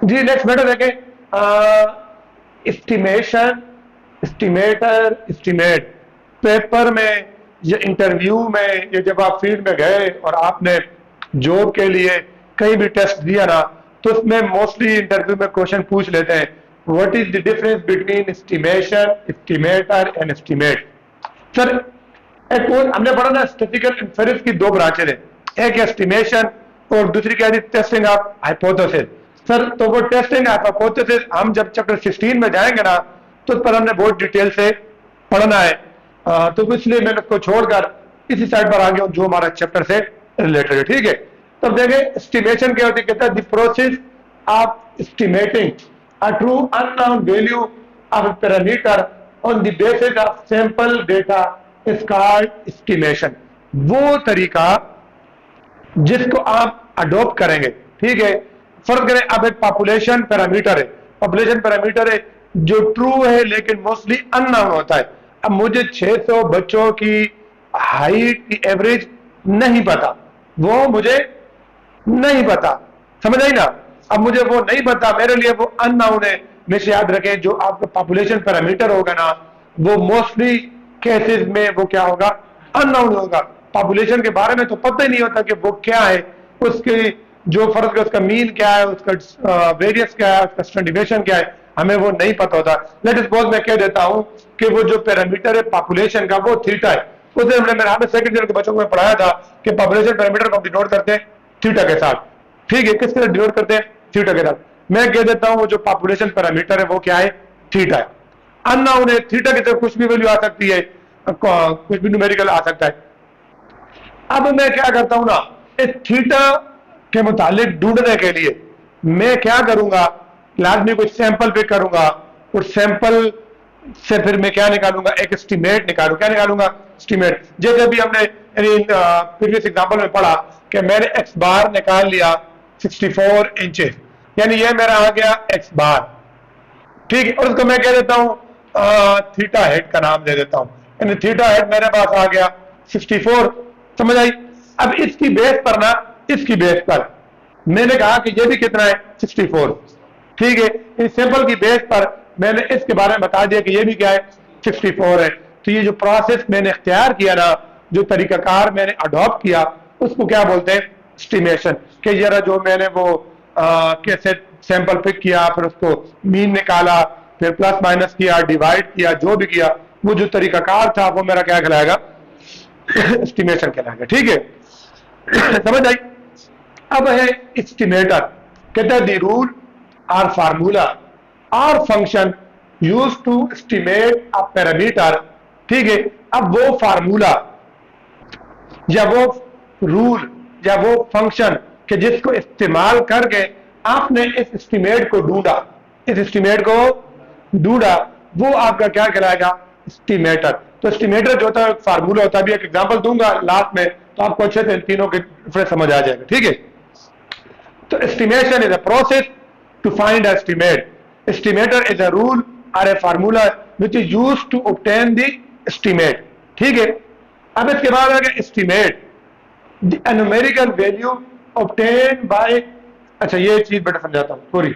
जी next better देखें, estimation, estimator, estimate. Paper में या इंटरव्यू में या जब आप फील्ड में गए और आपने जॉब के लिए कहीं भी टेस्ट दिया ना, तो उसमें मोस्टली इंटरव्यू में क्वेश्चन पूछ लेते हैं, what is the difference between estimation, estimator and estimate. Sir एक वो हमने पढ़ा ना, स्टैटिस्टिकल इन्फेरेंस की दो ब्रांचेज है, एक एस्टिमेशन और दूसरी क्या है, टेस्टिंग ऑफ हाइपोथेसिस। सर तो वो टेस्टिंग ऑफ हाइपोथेसिस हम जब चैप्टर 16 में जाएंगे ना, तो उस पर हमने बहुत डिटेल से पढ़ना है। तो इसलिए मैंने उसको छोड़कर इसी साइड पर आ गया हूं जो हमारा चैप्टर से रिलेटेड है। ठीक है, तब देखें एस्टिमेशन क्या होती है, कहता है the process of estimating a true unknown value of a parameter on the basis of sample data is called estimation. वो तरीका जिसको आप अडॉप्ट करेंगे। ठीक है, फर्क करें, अब एक पॉपुलेशन पैरामीटर है, पॉपुलेशन पैरामीटर है जो ट्रू है लेकिन मोस्टली अननोन होता है। अब मुझे 600 बच्चों की हाइट की एवरेज नहीं पता, वो मुझे नहीं पता, समझ आई ना। अब मुझे वो नहीं पता, मेरे लिए वो अननोन है। हमेशा याद रखें, जो आपका पॉपुलेशन पैरामीटर होगा ना, वो मोस्टली केसेस में वो क्या होगा, अननोन होगा। पॉपुलेशन के बारे में तो पता ही नहीं होता कि वो क्या है, उसकी जो फर्क है, उसका मीन क्या है, उसका वेरियस क्या है, उसका स्टैंडर्डाइजेशन क्या है, हमें वो नहीं पता होता। लेट सपोज मैं कह देता हूं कि वो जो पैरामीटर है पॉपुलेशन का वो थीटा है। उसे हमने मेरे सेकंड ईयर के बच्चों को मैं पढ़ाया था कि पॉपुलेशन पैरामीटर को डिनोट करते हैं थीटा के साथ। ठीक है, किसके साथ डिनोट करते हैं, थीटा के साथ। मैं कह देता हूं वो जो पॉपुलेशन पैरामीटर है वो क्या है, थीटा है। अननोन है, थीटा की तरफ कुछ भी वैल्यू आ सकती है, कुछ भी न्यूमेरिकल आ सकता है। अब मैं क्या करता हूं ना, इस थीटा के मुतालिक ढूंढने के लिए मैं क्या करूंगा, लाजमी कुछ सैंपल पिक करूंगा, उस सैंपल से फिर मैं क्या निकालूंगा, एक एस्टिमेट निकालूंगा। क्या निकालूंगा, एस्टिमेट। जैसे अभी हमने प्रीवियस एग्जांपल में पढ़ा कि मैंने एक्स बार निकाल लिया 64 इंचेस, यानी ये मेरा आ गया एक्स बार। ठीक है, और उसको मैं कह देता हूं थीटा हेड का नाम दे देता हूं, यानी थीटा हेड मेरे पास आ गया 64। समझ आई। अब इसकी बेस पर ना, इसकी बेस पर मैंने कहा कि ये भी कितना है, 64। ठीक है, इस सैंपल की बेस पर मैंने इसके बारे में बता दिया कि ये भी क्या है, 64 है। तो ये जो प्रोसेस मैंने इख्तियार किया ना, जो तरीकाकार मैंने अडॉप्ट किया, उसको क्या बोलते हैं, एस्टिमेशन। कि जरा जो मैंने वो कैसे सैंपल पिक किया, फिर उसको मीन निकाला, फिर प्लस माइनस किया, डिवाइड किया, जो भी किया, वो जो तरीकाकार था वो मेरा क्या कहलाएगा, एस्टिमेशन कहलाएगा। ठीक है, समझ आई। अब है एस्टिमेटर, कहता है द रूल और फार्मूला और function use to estimate a parameter. ठीक है, अब वो फार्मूला या वो रूल या वो फंक्शन कि जिसको इस्तेमाल करके आपने इस एस्टिमेट को ढूंढा, इस एस्टिमेट को ढूंढा, वो आपका क्या कहलाएगा, एस्टिमेटर। तो एस्टिमेटर जो होता है फार्मूला होता है, भी एक एग्जांपल दूंगा लास्ट में, तो आपको अच्छे से इन तीनों के डिफरेंस समझ आ जाएगा। ठीक है, तो estimation is a process to find estimate. Estimator is a rule और a formula which is used to obtain the estimate। ठीक है, अब इसके बाद आ गया estimate, the numerical value obtained by। अच्छा ये चीज बेटा समझाता हूं, सॉरी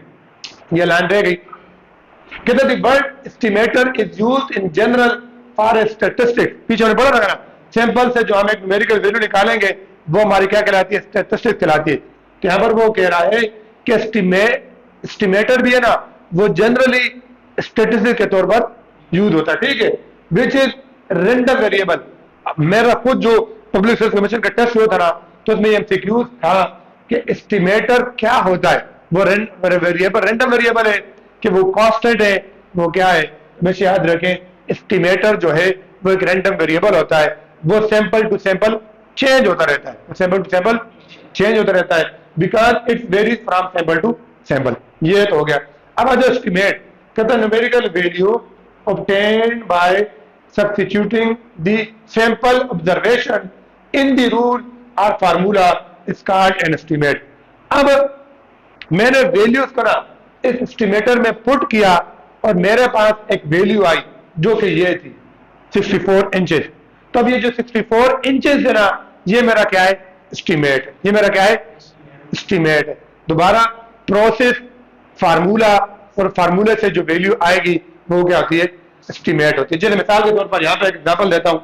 ये लाइन रह गई। कहते the word estimator is used in general for a statistic। पीछे हमने पढ़ा था ना, सैंपल से जो हम एक न्यूमेरिकल वैल्यू निकालेंगे वो हमारी क्या कहलाती है, स्टैटिस्टिक्स कहलाती है। तो यहां पर वो कह रहा है कि एस्टिमेटर भी है ना, वो जनरली स्टैटिस्टिक्स के तौर पर यूज होता है। ठीक है, विच इज रैंडम वेरिएबल। मेरा खुद जो पब्लिक सर्विस कमीशन का टेस्ट हुआ था ना, तो उसमें एमसीक्यूज था कि एस्टिमेटर क्या होता है। वो वेरिएबल रैंडम वेरिएबल है कि वो कांस्टेंट है, वो क्या है, हमेशा याद रखें एस्टिमेटर जो है वो एक रैंडम वेरिएबल होता है। वो सैंपल टू सैंपल चेंज होता रहता है, सैंपल टू सैंपल चेंज होता रहता है, because it varies from sample to sample. ये तो हो गया। अब आ जाओ एस्टिमेट, कहता है numerical value obtained by substituting the sample observation in the rule or formula is called an estimate। अब मैंने वैल्यूज को ना इस एस्टिमेटर में पुट किया और मेरे पास एक वैल्यू आई जो कि ये थी 64 इंचेस। तो अब ये जो 64 इंचेस है ना, ये मेरा क्या है, एस्टिमेट। ये मेरा क्या है, एस्टिमेट है। दोबारा प्रोसेस फार्मूला, और फार्मूले से जो वैल्यू आएगी वो क्या होती है, एस्टिमेट होती है। जैसे मिसाल के तौर पर यहां पर एक एग्जांपल देता हूं।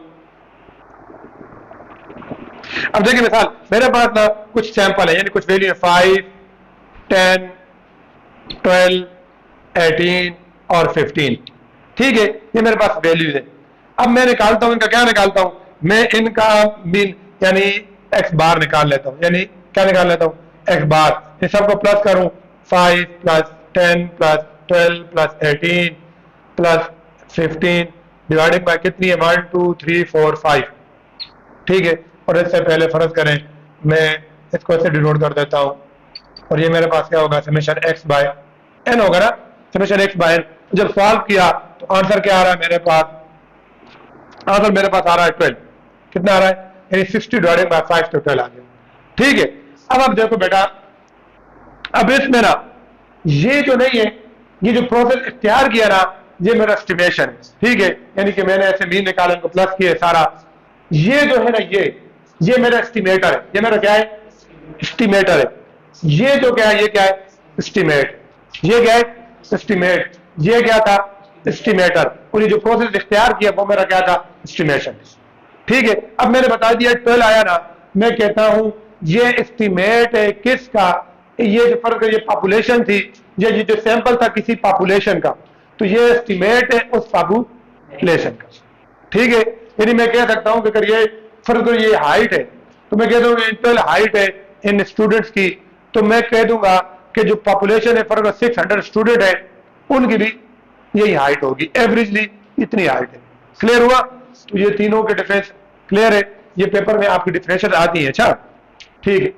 अब देखिए मिसाल, मेरे पास ना कुछ सैंपल है, यानी कुछ वैल्यू है 5, 10, 12, 18 और 15। ठीक है, ये मेरे पास वैल्यूज है। अब मैं निकालता हूं इनका, क्या निकालता हूं मैं, इनका मीन यानी एक्स बार निकाल लेता हूं। यानी क्या निकाल लेता हूं, एक्स बार। ये सबको प्लस करूं, 5 plus 10 plus 12 plus 18 plus 15 divided by कितनी है, 1 2 3 4 5। ठीक है, और इससे पहले फर्ज करें मैं इसको ऐसे डिनोट कर देता हूं, और ये मेरे पास क्या होगा, समेशन एक्स बाय एन होगा ना, समेशन एक्स बाय एन। जब सॉल्व किया तो आंसर क्या आ रहा है मेरे पास, आंसर मेरे पास आ रहा है 12। कितना आ रहा है, यानी 60 डिवाइडेड बाय 5 तो 12 आ गया। ठीक है, अब आप देखो बेटा, अब इसमें ना ये जो नहीं है, ये जो प्रोसेस इख्तियार किया ना, ये मेरा एस्टिमेशन है। ठीक है, यानी कि मैंने ऐसे मीन निकाला, इनको प्लस किया सारा, ये जो है ना, ये मेरा एस्टिमेटर है। ये मेरा क्या है, एस्टिमेटर है। ये जो क्या है, ये क्या है, एस्टिमेट। ये क्या है, एस्टिमेट। ये क्या था, एस्टिमेटर। और ये जो प्रोसेस इख्तियार किया वो मेरा क्या था, एस्टिमेशन। ठीक है, अब मैंने बता दिया 12 आया ना, मैं कहता हूं ये एस्टिमेट है किसका, ये जो फर्क है, ये पॉपुलेशन थी, ये जो सैंपल था किसी पॉपुलेशन का, तो ये एस्टिमेट है उस पॉपुलेशन का। ठीक है, यानी मैं कह सकता हूं कि अगर ये फर्क, ये हाइट है, तो मैं कह दूंगा इंटरनल हाइट है इन स्टूडेंट्स की, तो मैं कह दूंगा कि जो पॉपुलेशन है फर्क 600 स्टूडेंट है, उनकी भी यही हाइट होगी, एवरेजली इतनी हाइट है। क्लियर हुआ? तो ये तीनों के डिफरेंस क्लियर है, ये पेपर में आपकी डिफरेंशियल आती है। अच्छा ठीक है।